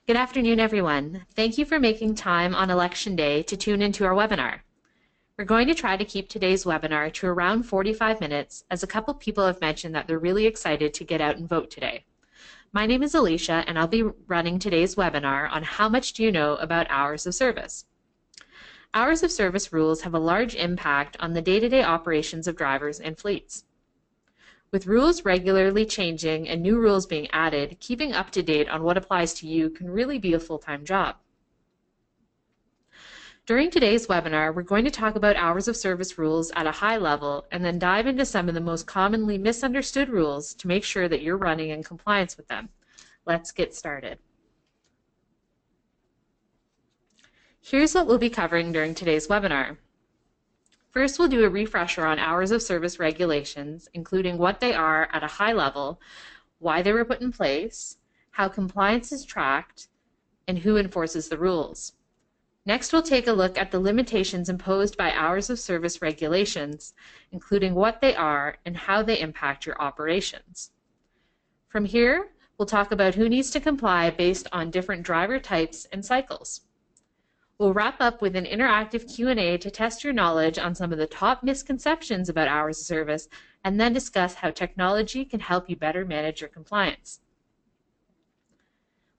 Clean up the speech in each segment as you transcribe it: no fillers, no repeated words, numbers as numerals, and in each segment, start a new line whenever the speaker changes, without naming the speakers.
Good afternoon, everyone. Thank you for making time on Election Day to tune into our webinar. We're going to try to keep today's webinar to around 45 minutes, as a couple people have mentioned that they're really excited to get out and vote today. My name is Alicia, and I'll be running today's webinar on how much do you know about hours of service. Hours of service rules have a large impact on the day-to-day operations of drivers and fleets. With rules regularly changing and new rules being added, keeping up to date on what applies to you can really be a full-time job. During today's webinar, we're going to talk about hours of service rules at a high level and then dive into some of the most commonly misunderstood rules to make sure that you're running in compliance with them. Let's get started. Here's what we'll be covering during today's webinar. First, we'll do a refresher on hours of service regulations, including what they are at a high level, why they were put in place, how compliance is tracked, and who enforces the rules. Next, we'll take a look at the limitations imposed by hours of service regulations, including what they are and how they impact your operations. From here, we'll talk about who needs to comply based on different driver types and cycles. We'll wrap up with an interactive Q&A to test your knowledge on some of the top misconceptions about hours of service, and then discuss how technology can help you better manage your compliance.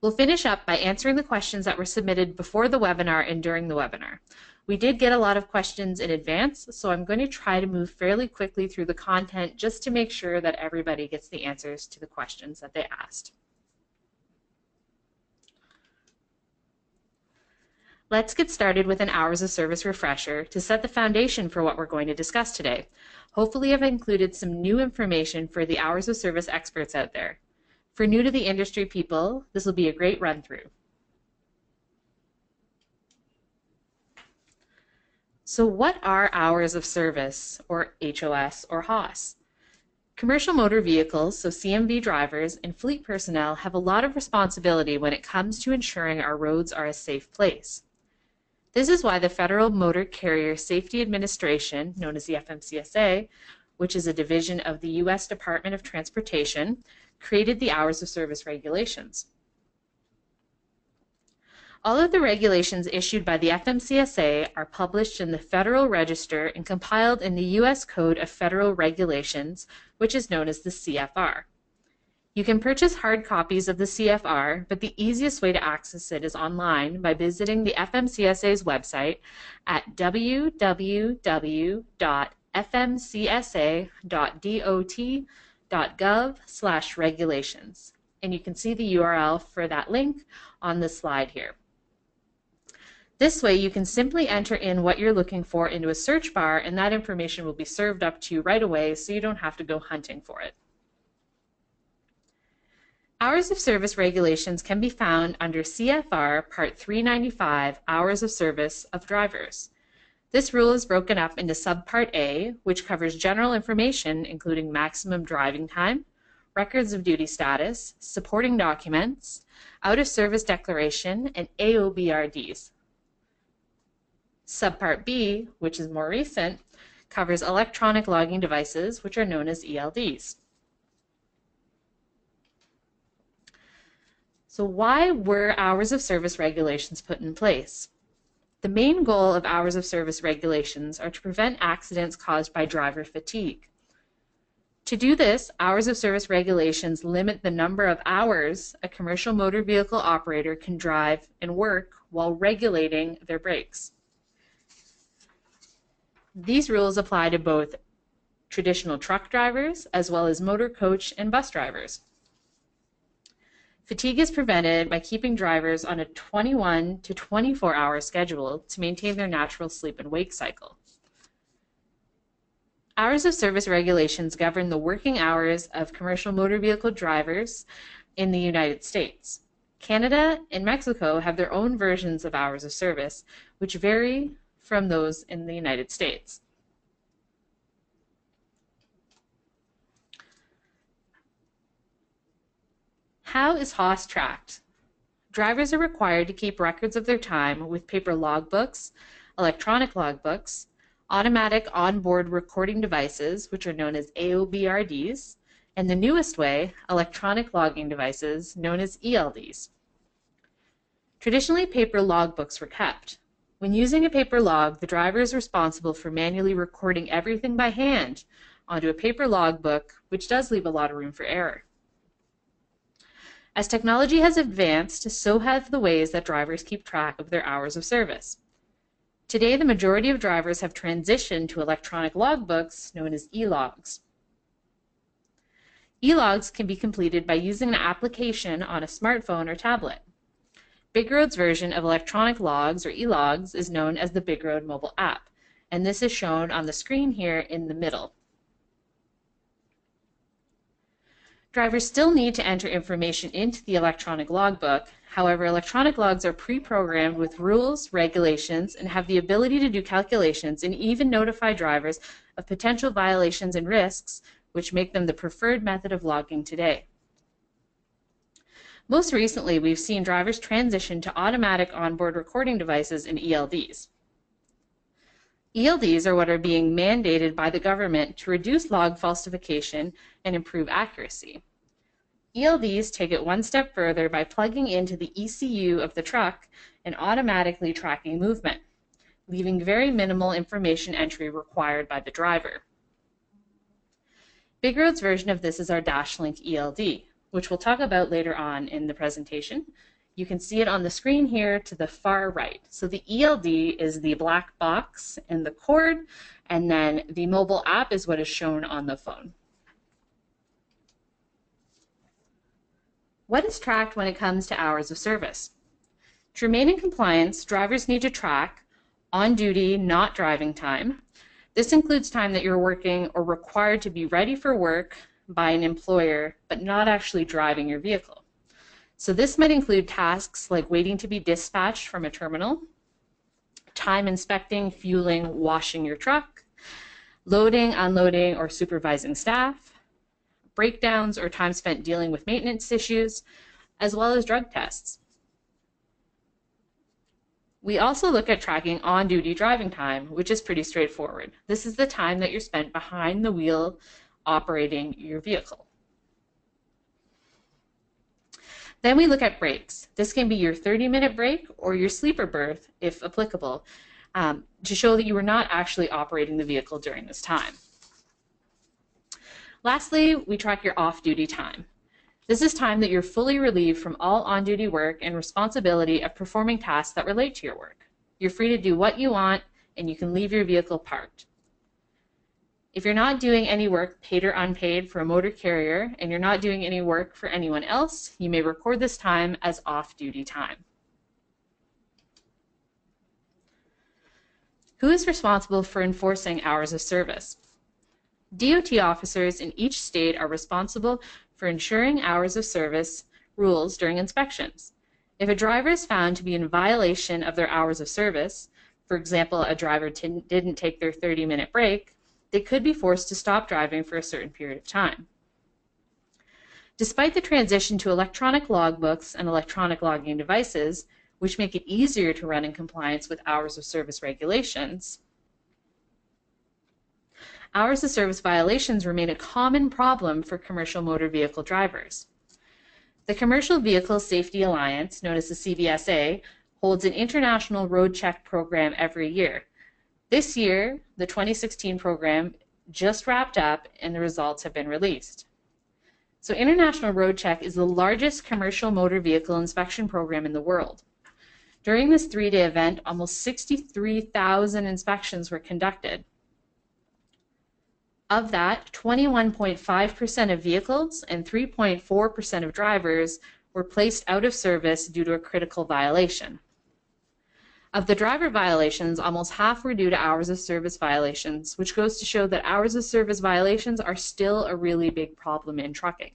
We'll finish up by answering the questions that were submitted before the webinar and during the webinar. We did get a lot of questions in advance, so I'm going to try to move fairly quickly through the content just to make sure that everybody gets the answers to the questions that they asked. Let's get started with an hours of service refresher to set the foundation for what we're going to discuss today. Hopefully I've included some new information for the hours of service experts out there. For new to the industry people, this will be a great run through. So what are hours of service, or HOS or HOS? Commercial motor vehicles, so CMV drivers, and fleet personnel have a lot of responsibility when it comes to ensuring our roads are a safe place. This is why the Federal Motor Carrier Safety Administration, known as the FMCSA, which is a division of the U.S. Department of Transportation, created the hours of service regulations. All of the regulations issued by the FMCSA are published in the Federal Register and compiled in the U.S. Code of Federal Regulations, which is known as the CFR. You can purchase hard copies of the CFR, but the easiest way to access it is online by visiting the FMCSA's website at www.fmcsa.dot.gov/regulations. And you can see the URL for that link on the slide here. This way you can simply enter in what you're looking for into a search bar, and that information will be served up to you right away, so you don't have to go hunting for it. Hours of service regulations can be found under CFR Part 395, Hours of Service of Drivers. This rule is broken up into Subpart A, which covers general information including maximum driving time, records of duty status, supporting documents, out-of-service declaration, and AOBRDs. Subpart B, which is more recent, covers electronic logging devices, which are known as ELDs. So why were hours of service regulations put in place? The main goal of hours of service regulations are to prevent accidents caused by driver fatigue. To do this, hours of service regulations limit the number of hours a commercial motor vehicle operator can drive and work while regulating their brakes. These rules apply to both traditional truck drivers as well as motor coach and bus drivers. Fatigue is prevented by keeping drivers on a 21 to 24-hour schedule to maintain their natural sleep and wake cycle. Hours of service regulations govern the working hours of commercial motor vehicle drivers in the United States. Canada and Mexico have their own versions of hours of service, which vary from those in the United States. How is HOS tracked? Drivers are required to keep records of their time with paper logbooks, electronic logbooks, automatic onboard recording devices, which are known as AOBRDs, and the newest way, electronic logging devices, known as ELDs. Traditionally, paper logbooks were kept. When using a paper log, the driver is responsible for manually recording everything by hand onto a paper logbook, which does leave a lot of room for error. As technology has advanced, so have the ways that drivers keep track of their hours of service. Today, the majority of drivers have transitioned to electronic logbooks known as e-logs. E-logs can be completed by using an application on a smartphone or tablet. BigRoad's version of electronic logs or e-logs is known as the BigRoad mobile app, and this is shown on the screen here in the middle. Drivers still need to enter information into the electronic logbook. However, electronic logs are pre-programmed with rules, regulations, and have the ability to do calculations and even notify drivers of potential violations and risks, which make them the preferred method of logging today. Most recently, we've seen drivers transition to automatic onboard recording devices and ELDs. ELDs are what are being mandated by the government to reduce log falsification and improve accuracy. ELDs take it one step further by plugging into the ECU of the truck and automatically tracking movement, leaving very minimal information entry required by the driver. BigRoad's version of this is our DashLink ELD, which we'll talk about later on in the presentation. You can see it on the screen here to the far right. So the ELD is the black box and the cord, and then the mobile app is what is shown on the phone. What is tracked when it comes to hours of service? To remain in compliance, drivers need to track on-duty, not driving time. This includes time that you're working or required to be ready for work by an employer, but not actually driving your vehicle. So this might include tasks like waiting to be dispatched from a terminal, time inspecting, fueling, washing your truck, loading, unloading, or supervising staff, breakdowns or time spent dealing with maintenance issues, as well as drug tests. We also look at tracking on-duty driving time, which is pretty straightforward. This is the time that you're spent behind the wheel operating your vehicle. Then we look at breaks. This can be your 30-minute break or your sleeper berth, if applicable, to show that you were not actually operating the vehicle during this time. Lastly, we track your off-duty time. This is time that you're fully relieved from all on-duty work and responsibility of performing tasks that relate to your work. You're free to do what you want, and you can leave your vehicle parked. If you're not doing any work, paid or unpaid, for a motor carrier, and you're not doing any work for anyone else, you may record this time as off-duty time. Who is responsible for enforcing hours of service? DOT officers in each state are responsible for ensuring hours of service rules during inspections. If a driver is found to be in violation of their hours of service, for example, a driver didn't take their 30-minute break, they could be forced to stop driving for a certain period of time. Despite the transition to electronic logbooks and electronic logging devices, which make it easier to run in compliance with hours of service regulations, hours of service violations remain a common problem for commercial motor vehicle drivers. The Commercial Vehicle Safety Alliance, known as the CVSA, holds an international road check program every year. This year, the 2016 program just wrapped up and the results have been released. So International Road Check is the largest commercial motor vehicle inspection program in the world. During this 3-day event, almost 63,000 inspections were conducted. Of that, 21.5% of vehicles and 3.4% of drivers were placed out of service due to a critical violation. Of the driver violations, almost half were due to hours of service violations, which goes to show that hours of service violations are still a really big problem in trucking.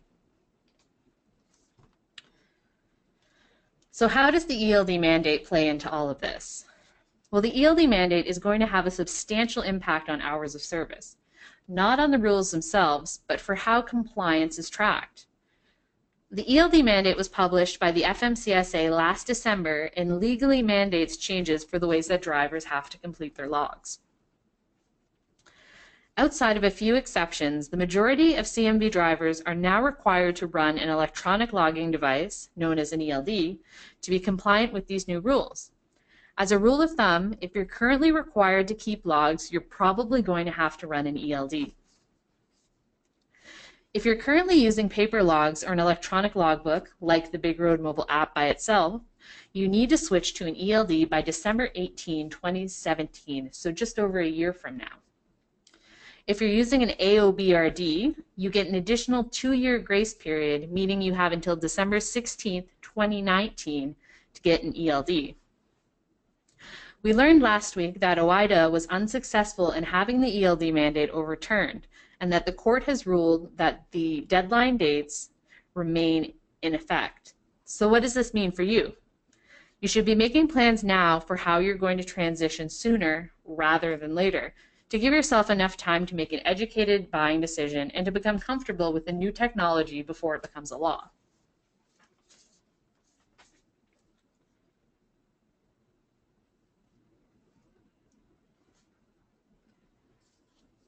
So how does the ELD mandate play into all of this? Well, the ELD mandate is going to have a substantial impact on hours of service, not on the rules themselves, but for how compliance is tracked. The ELD mandate was published by the FMCSA last December and legally mandates changes for the ways that drivers have to complete their logs. Outside of a few exceptions, the majority of CMV drivers are now required to run an electronic logging device, known as an ELD, to be compliant with these new rules. As a rule of thumb, if you're currently required to keep logs, you're probably going to have to run an ELD. If you're currently using paper logs or an electronic logbook, like the BigRoad mobile app by itself, you need to switch to an ELD by December 18, 2017, so just over a year from now. If you're using an AOBRD, you get an additional 2-year grace period, meaning you have until December 16, 2019 to get an ELD. We learned last week that OIDA was unsuccessful in having the ELD mandate overturned, and that the court has ruled that the deadline dates remain in effect. So what does this mean for you? You should be making plans now for how you're going to transition sooner rather than later, to give yourself enough time to make an educated buying decision and to become comfortable with the new technology before it becomes a law.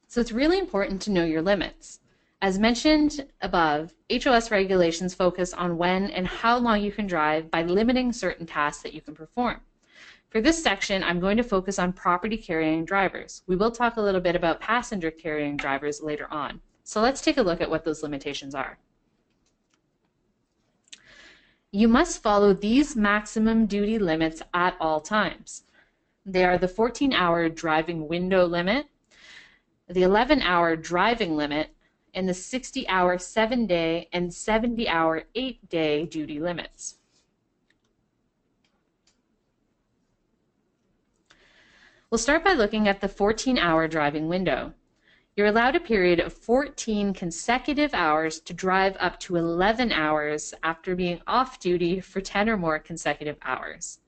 So it's really important to know your limits. As mentioned above, HOS regulations focus on when and how long you can drive by limiting certain tasks that you can perform. For this section, I'm going to focus on property carrying drivers. We will talk a little bit about passenger carrying drivers later on. So let's take a look at what those limitations are. You must follow these maximum duty limits at all times. They are the 14-hour driving window limit, the 11-hour driving limit, and the 60-hour 7-day and 70-hour 8-day duty limits. We'll start by looking at the 14-hour driving window. You're allowed a period of 14 consecutive hours to drive up to 11 hours after being off duty for 10 or more consecutive hours.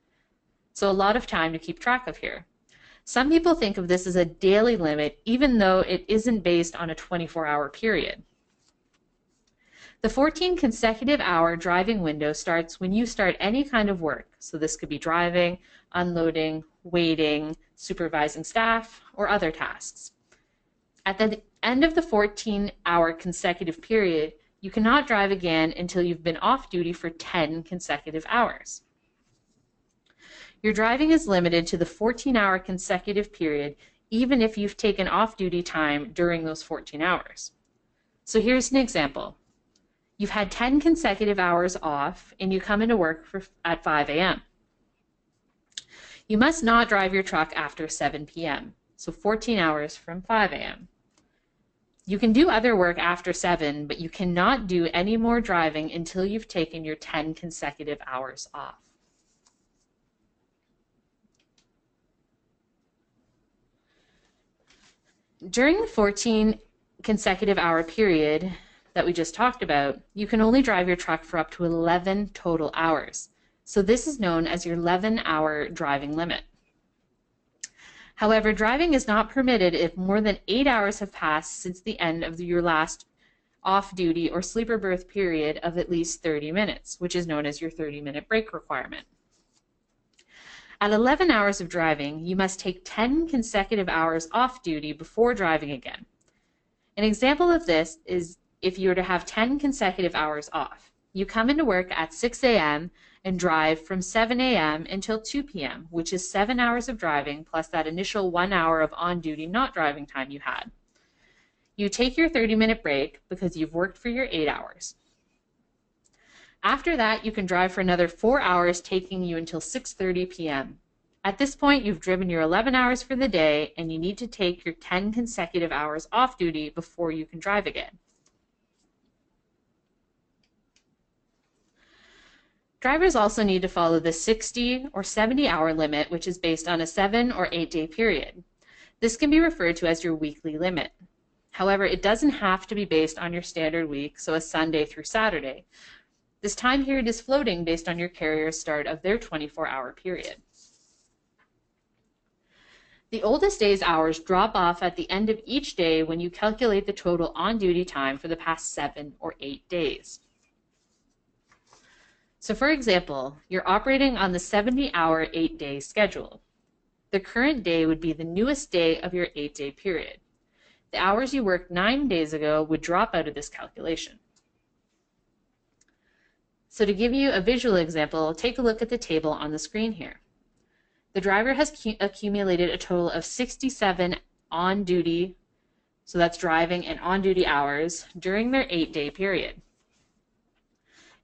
So a lot of time to keep track of here. Some people think of this as a daily limit, even though it isn't based on a 24-hour period. The 14 consecutive hour driving window starts when you start any kind of work. So this could be driving, unloading, waiting, supervising staff, or other tasks. At the end of the 14-hour consecutive period, you cannot drive again until you've been off duty for 10 consecutive hours. Your driving is limited to the 14-hour consecutive period, even if you've taken off-duty time during those 14 hours. So here's an example. You've had 10 consecutive hours off, and you come into work at 5 a.m. You must not drive your truck after 7 p.m., so 14 hours from 5 a.m. You can do other work after 7, but you cannot do any more driving until you've taken your 10 consecutive hours off. During the 14 consecutive hour period that we just talked about, you can only drive your truck for up to 11 total hours. So this is known as your 11-hour driving limit. However, driving is not permitted if more than 8 hours have passed since the end of your last off-duty or sleeper berth period of at least 30 minutes, which is known as your 30-minute break requirement. At 11 hours of driving, you must take 10 consecutive hours off duty before driving again. An example of this is if you were to have 10 consecutive hours off. You come into work at 6 a.m. and drive from 7 a.m. until 2 p.m., which is 7 hours of driving plus that initial 1 hour of on-duty not driving time you had. You take your 30-minute break because you've worked for your 8 hours. After that, you can drive for another 4 hours, taking you until 6:30 p.m. At this point, you've driven your 11 hours for the day, and you need to take your 10 consecutive hours off duty before you can drive again. Drivers also need to follow the 60 or 70-hour limit, which is based on a 7 or 8-day period. This can be referred to as your weekly limit. However, it doesn't have to be based on your standard week, so a Sunday through Saturday. This time period is floating based on your carrier's start of their 24-hour period. The oldest day's hours drop off at the end of each day when you calculate the total on-duty time for the past 7 or 8 days. So for example, you're operating on the 70-hour 8-day schedule. The current day would be the newest day of your 8-day period. the hours you worked 9 days ago would drop out of this calculation. So to give you a visual example, take a look at the table on the screen here. The driver has accumulated a total of 67 on-duty, so that's driving and on-duty hours, during their 8-day period.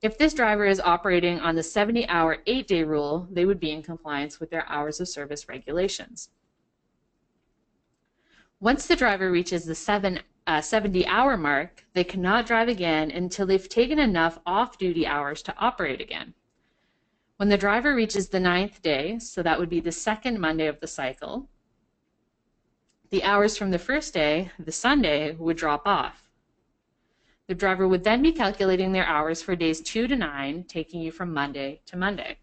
If this driver is operating on the 70-hour 8-day rule, they would be in compliance with their hours of service regulations. Once the driver reaches the 70-hour mark, they cannot drive again until they've taken enough off-duty hours to operate again. When the driver reaches the 9th day, so that would be the second Monday of the cycle, the hours from the first day, the Sunday, would drop off. The driver would then be calculating their hours for days 2 to 9, taking you from Monday to Monday.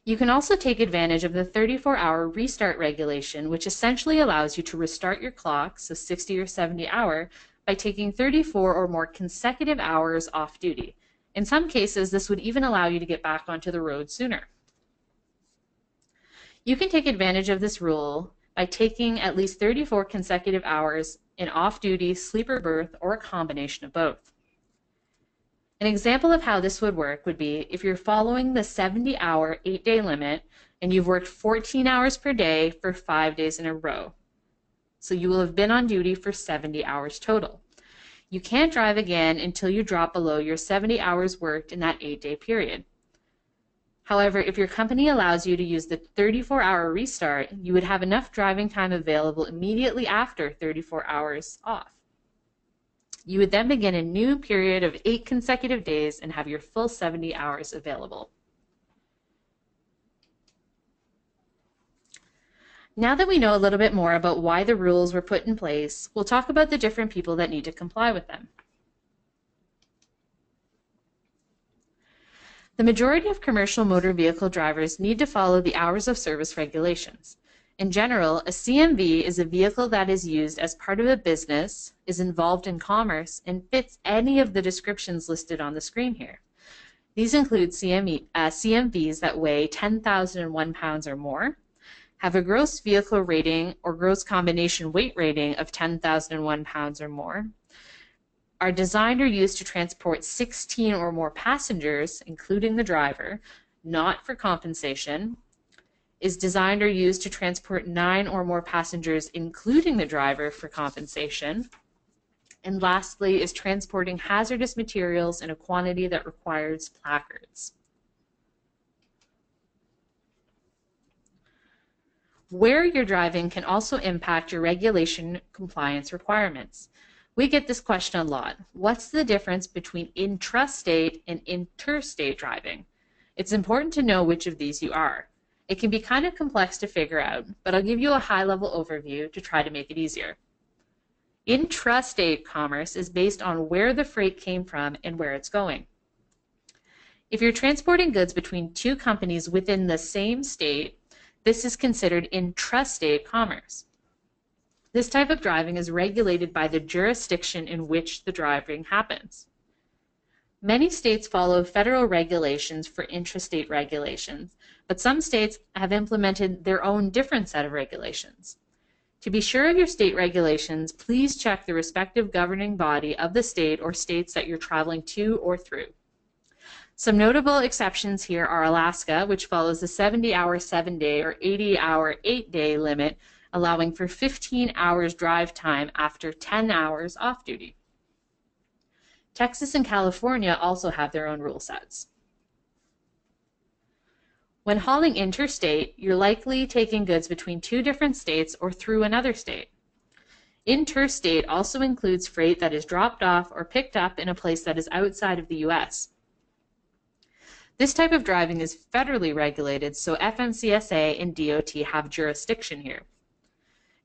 You can also take advantage of the 34-hour restart regulation, which essentially allows you to restart your clock, so 60 or 70 hour, by taking 34 or more consecutive hours off duty. In some cases, this would even allow you to get back onto the road sooner. You can take advantage of this rule by taking at least 34 consecutive hours in off-duty, sleeper berth, or a combination of both. An example of how this would work would be if you're following the 70-hour 8-day limit and you've worked 14 hours per day for 5 days in a row. So you will have been on duty for 70 hours total. You can't drive again until you drop below your 70 hours worked in that 8-day period. However, if your company allows you to use the 34-hour restart, you would have enough driving time available immediately after 34 hours off. You would then begin a new period of 8 consecutive days and have your full 70 hours available. Now that we know a little bit more about why the rules were put in place, we'll talk about the different people that need to comply with them. The majority of commercial motor vehicle drivers need to follow the hours of service regulations. In general, a CMV is a vehicle that is used as part of a business, is involved in commerce, and fits any of the descriptions listed on the screen here. These include CMVs that weigh 10,001 pounds or more, have a gross vehicle rating or gross combination weight rating of 10,001 pounds or more, are designed or used to transport 16 or more passengers, including the driver, not for compensation, is designed or used to transport 9 or more passengers, including the driver, for compensation, and lastly, is transporting hazardous materials in a quantity that requires placards. Where you're driving can also impact your regulation compliance requirements. We get this question a lot. What's the difference between intrastate and interstate driving? It's important to know which of these you are. It can be kind of complex to figure out, but I'll give you a high-level overview to try to make it easier. Intrastate commerce is based on where the freight came from and where it's going. If you're transporting goods between two companies within the same state, this is considered intrastate commerce. This type of driving is regulated by the jurisdiction in which the driving happens. Many states follow federal regulations for intrastate regulations, but some states have implemented their own different set of regulations. To be sure of your state regulations, please check the respective governing body of the state or states that you're traveling to or through. Some notable exceptions here are Alaska, which follows the 70-hour 7-day or 80-hour 8-day limit, allowing for 15 hours drive time after 10 hours off duty. Texas and California also have their own rule sets. When hauling interstate, you're likely taking goods between two different states or through another state. Interstate also includes freight that is dropped off or picked up in a place that is outside of the U.S. This type of driving is federally regulated, so FMCSA and DOT have jurisdiction here.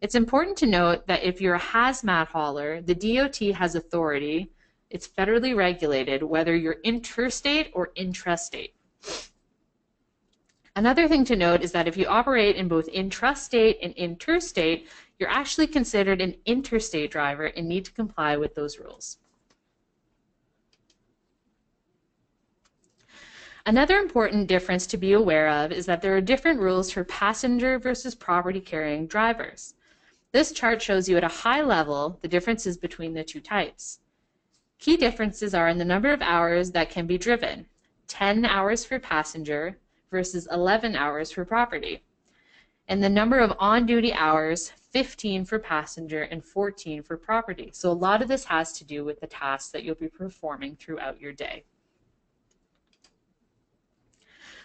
It's important to note that if you're a hazmat hauler, the DOT has authority. It's federally regulated, whether you're interstate or intrastate. Another thing to note is that if you operate in both intrastate and interstate, you're actually considered an interstate driver and need to comply with those rules. Another important difference to be aware of is that there are different rules for passenger versus property carrying drivers. This chart shows you at a high level the differences between the two types. Key differences are in the number of hours that can be driven, 10 hours for passenger versus 11 hours for property, and the number of on-duty hours, 15 for passenger and 14 for property. So a lot of this has to do with the tasks that you'll be performing throughout your day.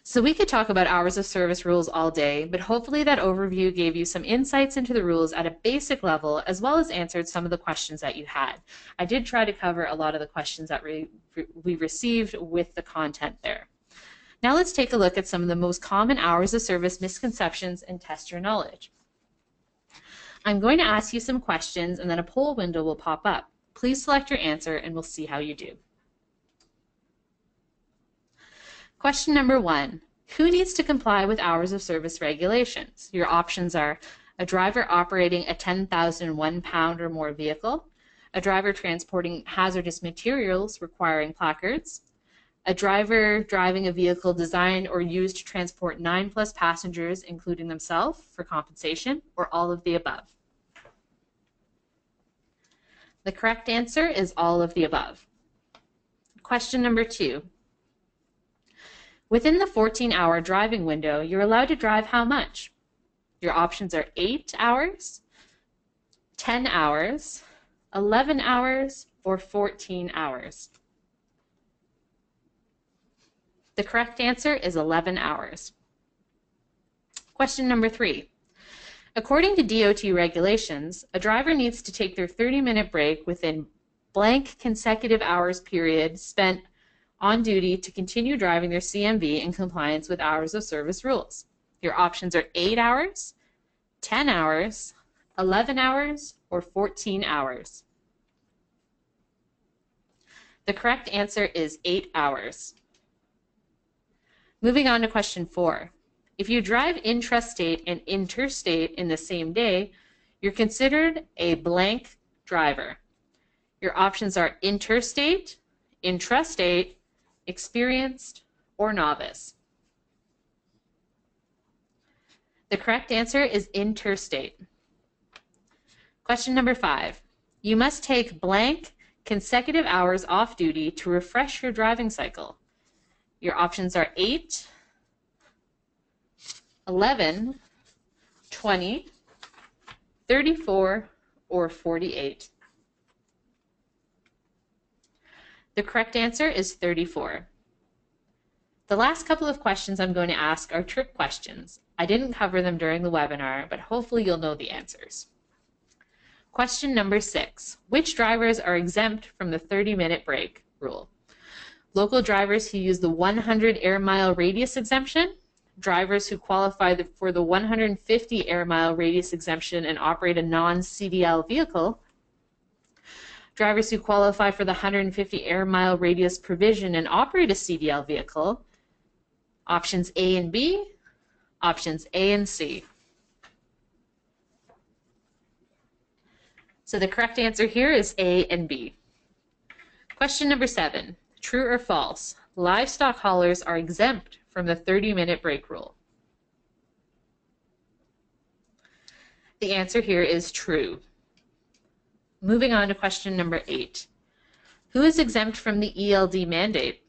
So we could talk about hours of service rules all day, but hopefully that overview gave you some insights into the rules at a basic level, as well as answered some of the questions that you had. I did try to cover a lot of the questions that we received with the content there. Now let's take a look at some of the most common hours of service misconceptions and test your knowledge. I'm going to ask you some questions and then a poll window will pop up. Please select your answer and we'll see how you do. Question number 1, who needs to comply with hours of service regulations? Your options are a driver operating a 10,001 pound or more vehicle, a driver transporting hazardous materials requiring placards, a driver driving a vehicle designed or used to transport 9+ passengers, including themselves, for compensation, or all of the above. The correct answer is all of the above. Question number 2. Within the 14-hour driving window, you're allowed to drive how much? Your options are 8 hours, 10 hours, 11 hours, or 14 hours. The correct answer is 11 hours. Question number 3. According to DOT regulations, a driver needs to take their 30-minute break within blank consecutive hours period spent on duty to continue driving their CMV in compliance with hours of service rules. Your options are 8 hours, 10 hours, 11 hours, or 14 hours. The correct answer is 8 hours. Moving on to question 4. If you drive intrastate and interstate in the same day, you're considered a blank driver. Your options are interstate, intrastate, experienced, or novice. The correct answer is interstate. Question number 5. You must take blank consecutive hours off duty to refresh your driving cycle. Your options are 8, 11, 20, 34, or 48. The correct answer is 34. The last couple of questions I'm going to ask are trick questions. I didn't cover them during the webinar, but hopefully you'll know the answers. Question number 6. Which drivers are exempt from the 30-minute break rule? Local drivers who use the 100 air mile radius exemption, drivers who qualify for the 150 air mile radius exemption and operate a non-CDL vehicle, drivers who qualify for the 150 air mile radius provision and operate a CDL vehicle, options A and B, options A and C. So the correct answer here is A and B. Question number 7, true or false? Livestock haulers are exempt from the 30-minute break rule. The answer here is true. Moving on to question number 8. Who is exempt from the ELD mandate?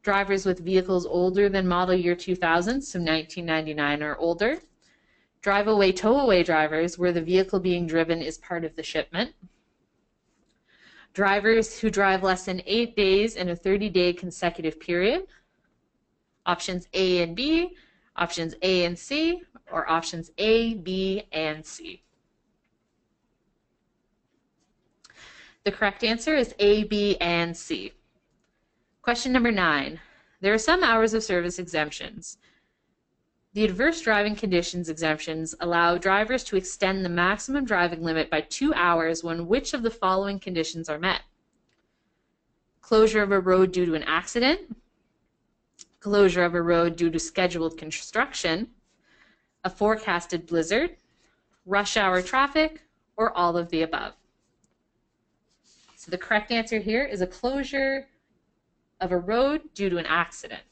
Drivers with vehicles older than model year 2000, so 1999 or older. Drive-away, tow-away drivers where the vehicle being driven is part of the shipment. Drivers who drive less than 8 days in a 30-day consecutive period. Options A and B, options A and C, or options A, B, and C. The correct answer is A, B, and C. Question number 9. There are some hours of service exemptions. The adverse driving conditions exemptions allow drivers to extend the maximum driving limit by 2 hours when which of the following conditions are met? Closure of a road due to an accident, closure of a road due to scheduled construction, a forecasted blizzard, rush hour traffic, or all of the above. So the correct answer here is a closure of a road due to an accident.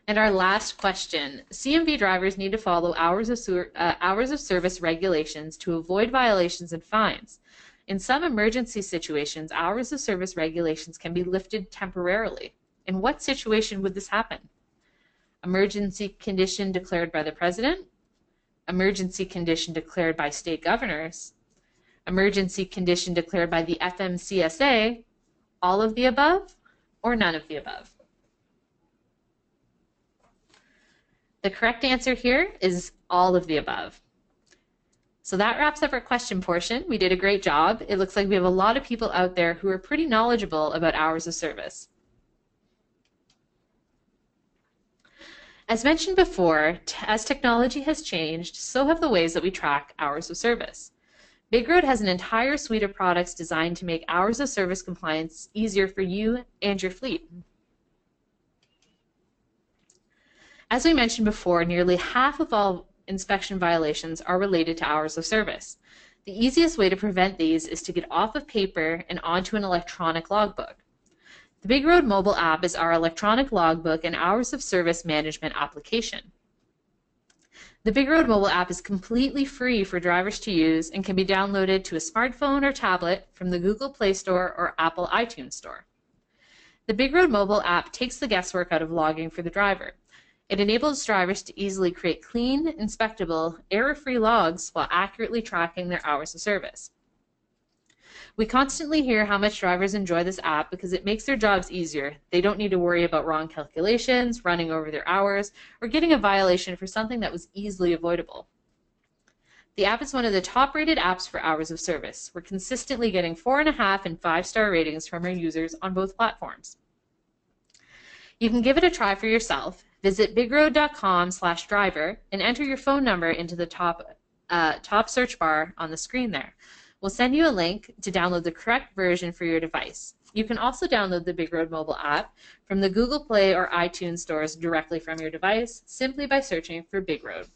And our last question, CMV drivers need to follow hours of service regulations to avoid violations and fines. In some emergency situations, hours of service regulations can be lifted temporarily. In what situation would this happen? Emergency condition declared by the president, emergency condition declared by state governors, emergency condition declared by the FMCSA, all of the above, or none of the above? The correct answer here is all of the above. So that wraps up our question portion. We did a great job. It looks like we have a lot of people out there who are pretty knowledgeable about hours of service. As mentioned before, as technology has changed, so have the ways that we track hours of service. BigRoad has an entire suite of products designed to make hours of service compliance easier for you and your fleet. As we mentioned before, nearly half of all inspection violations are related to hours of service. The easiest way to prevent these is to get off of paper and onto an electronic logbook. The BigRoad mobile app is our electronic logbook and hours of service management application. The BigRoad mobile app is completely free for drivers to use and can be downloaded to a smartphone or tablet from the Google Play Store or Apple iTunes Store. The BigRoad mobile app takes the guesswork out of logging for the driver. It enables drivers to easily create clean, inspectable, error-free logs while accurately tracking their hours of service. We constantly hear how much drivers enjoy this app because it makes their jobs easier. They don't need to worry about wrong calculations, running over their hours, or getting a violation for something that was easily avoidable. The app is one of the top-rated apps for hours of service. We're consistently getting 4.5 and 5-star ratings from our users on both platforms. You can give it a try for yourself. Visit bigroad.com/driver and enter your phone number into the top search bar on the screen there. We'll send you a link to download the correct version for your device. You can also download the BigRoad mobile app from the Google Play or iTunes stores directly from your device simply by searching for BigRoad.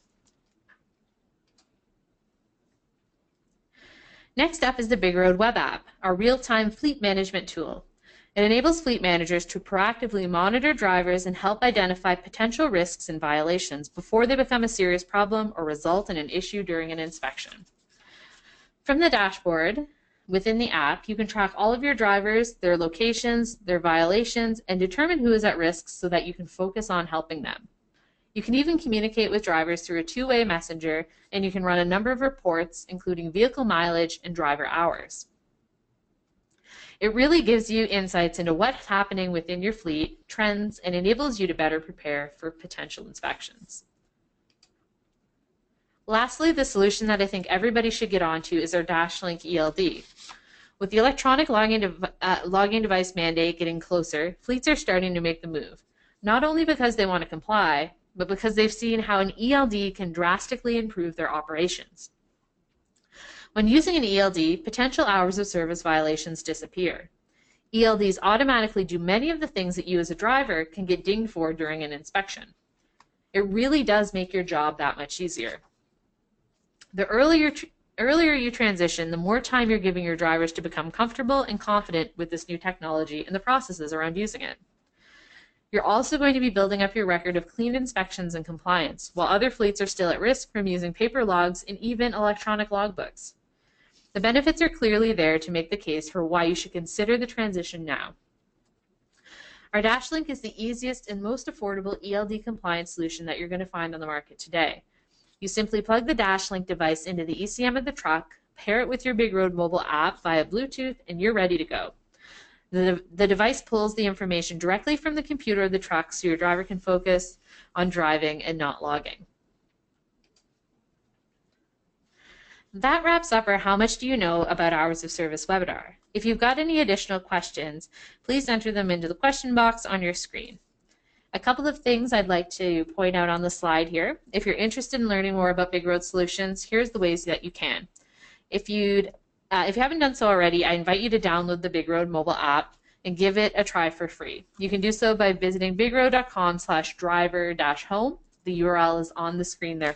Next up is the BigRoad web app, our real-time fleet management tool. It enables fleet managers to proactively monitor drivers and help identify potential risks and violations before they become a serious problem or result in an issue during an inspection. From the dashboard within the app, you can track all of your drivers, their locations, their violations, and determine who is at risk so that you can focus on helping them. You can even communicate with drivers through a two-way messenger, and you can run a number of reports, including vehicle mileage and driver hours. It really gives you insights into what's happening within your fleet, trends, and enables you to better prepare for potential inspections. Lastly, the solution that I think everybody should get onto is our DashLink ELD. With the electronic login device mandate getting closer, fleets are starting to make the move, not only because they want to comply, but because they've seen how an ELD can drastically improve their operations. When using an ELD, potential hours of service violations disappear. ELDs automatically do many of the things that you as a driver can get dinged for during an inspection. It really does make your job that much easier. The earlier you transition, the more time you're giving your drivers to become comfortable and confident with this new technology and the processes around using it. You're also going to be building up your record of clean inspections and compliance, while other fleets are still at risk from using paper logs and even electronic logbooks. The benefits are clearly there to make the case for why you should consider the transition now. Our DashLink is the easiest and most affordable ELD compliance solution that you're going to find on the market today. You simply plug the DashLink device into the ECM of the truck, pair it with your BigRoad mobile app via Bluetooth, and you're ready to go. The device pulls the information directly from the computer of the truck so your driver can focus on driving and not logging. That wraps up our How Much Do You Know About Hours of Service webinar. If you've got any additional questions, please enter them into the question box on your screen. A couple of things I'd like to point out on the slide here. If you're interested in learning more about BigRoad solutions, here's the ways that you can. If you haven't done so already, I invite you to download the BigRoad mobile app and give it a try for free. You can do so by visiting bigroad.com/driver-home. The URL is on the screen there.